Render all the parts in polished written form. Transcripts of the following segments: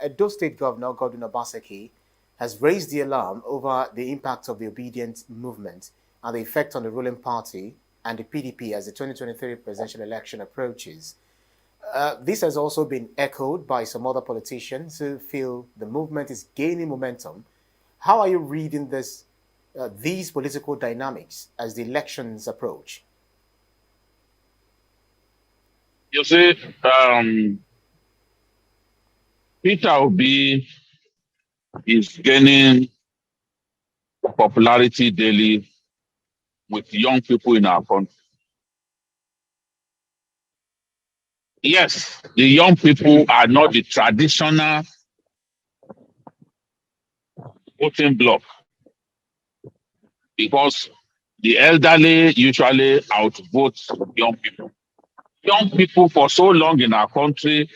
Edo State Governor Godwin Obaseki has raised the alarm over the impact of the obedient movement and the effect on the ruling party and the PDP as the 2023 presidential election approaches. This has also been echoed by some other politicians who feel the movement is gaining momentum. How are you reading these political dynamics as the elections approach? You see, Peter Obi is gaining popularity daily with young people in our country. Yes, the young people are not the traditional voting bloc because the elderly usually outvote young people. Young people for so long in our country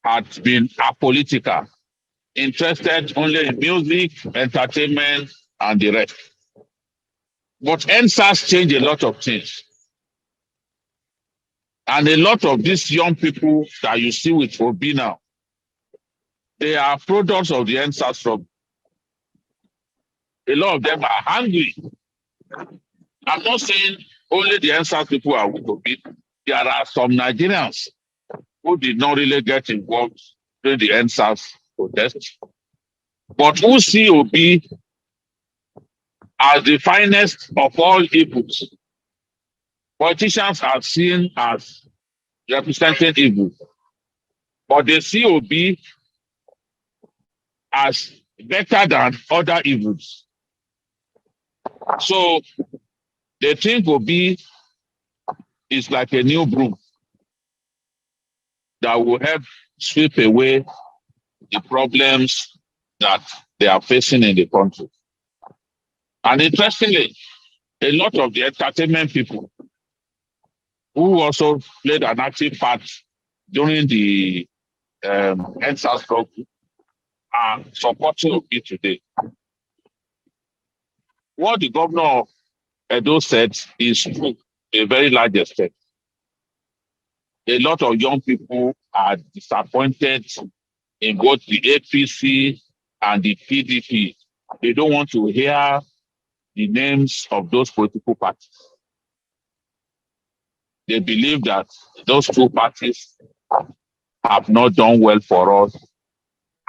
had been apolitical, interested only in music, entertainment, and the rest. But NSAS changed a lot of things. And a lot of these young people that you see with Obi now, they are products of the NSAS struggle. A lot of them are hungry. I'm not saying only the NSAS people are with Obi. There are some Nigerians who did not really get involved during the NSAS protest, but who see Obi as the finest of all evils. Politicians are seen as representing evil, but they see Obi as better than other evils. So they think Obi is like a new broom that will help sweep away the problems that they are facing in the country. And interestingly, a lot of the entertainment people who also played an active part during the NSAS struggle are supporting Obi today. What the governor of Edo said is true to a very large extent. A lot of young people are disappointed in both the APC and the PDP. They don't want to hear the names of those political parties. They believe that those two parties have not done well for us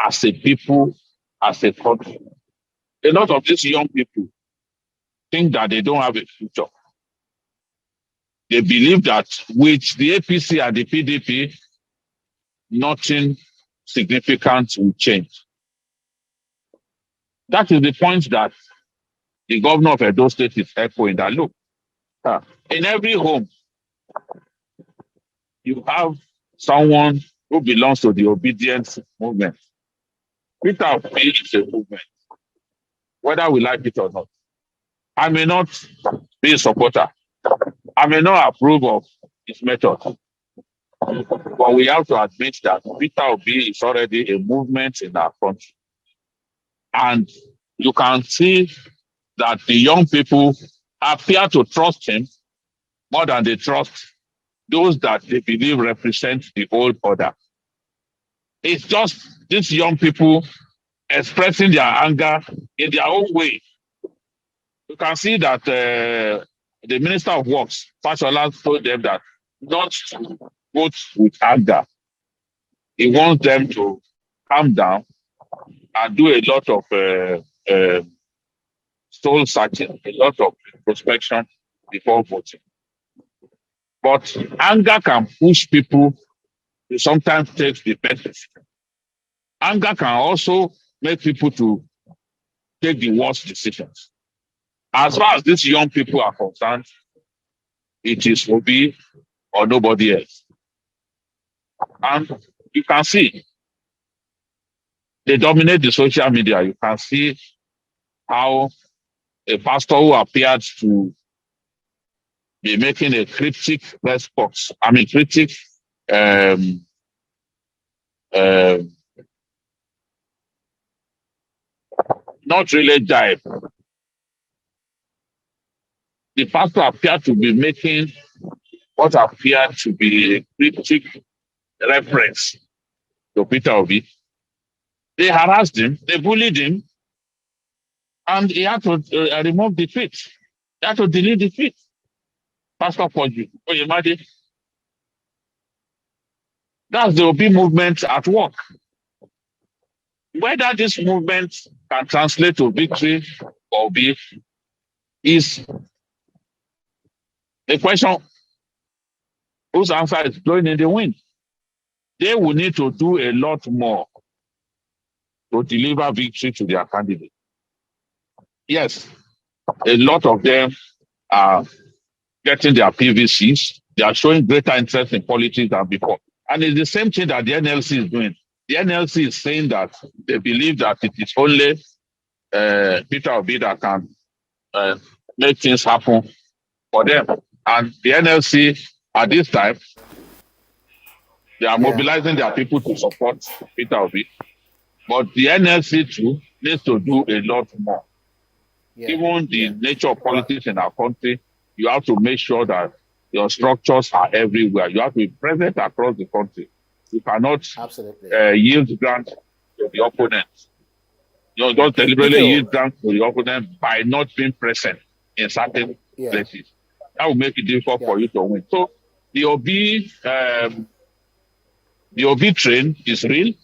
as a people, as a country. A lot of these young people think that they don't have a future. They believe that with the APC and the PDP, nothing significant will change. That is the point that the governor of Edo State is echoing that look, in every home, you have someone who belongs to the obedience movement. Peter Obi is a movement, whether we like it or not. I may not be a supporter. I may not approve of his method. But we have to admit that Peter Obi is already a movement in our country. And you can see that the young people appear to trust him more than they trust those that they believe represent the old order. It's just these young people expressing their anger in their own way. You can see that the Minister of Works, Fashola, told them that not to vote with anger. He wants them to calm down and do a lot of soul searching, a lot of introspection before voting. But anger can push people to sometimes take the best decision. Anger can also make people to take the worst decisions. As far as these young people are concerned, it is Obi or nobody else. And you can see they dominate the social media. You can see how a pastor who appeared to be making a cryptic response, cryptic not really jibe. The pastor appeared to be making what appeared to be a cryptic reference to Peter Obi. They harassed him, they bullied him, and he had to remove the tweet. He had to delete the tweet. Pastor Poju, Oyemade. That's the Obi movement at work. Whether this movement can translate to victory or Obi is a question whose answer is blowing in the wind. They will need to do a lot more to deliver victory to their candidate. Yes, a lot of them are getting their PVCs. They are showing greater interest in politics than before. And it's the same thing that the NLC is doing. The NLC is saying that they believe that it is only Peter Obi that can make things happen for them. And the NLC, at this time, they are mobilizing their people to support Peter Obi. But the NLC too needs to do a lot more. Given the nature of politics in our country, you have to make sure that your structures are everywhere. You have to be present across the country. You cannot yield grant to the opponent. You don't deliberately yield grant to the opponent by not being present in certain places. That will make it difficult for you to win. So the Obi train is real.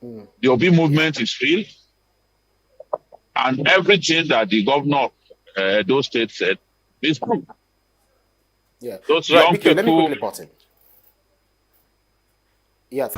The Obi movement is real. And everything that the governor of those states said is true. Yeah. Those young people. Let me quickly put it. Yeah.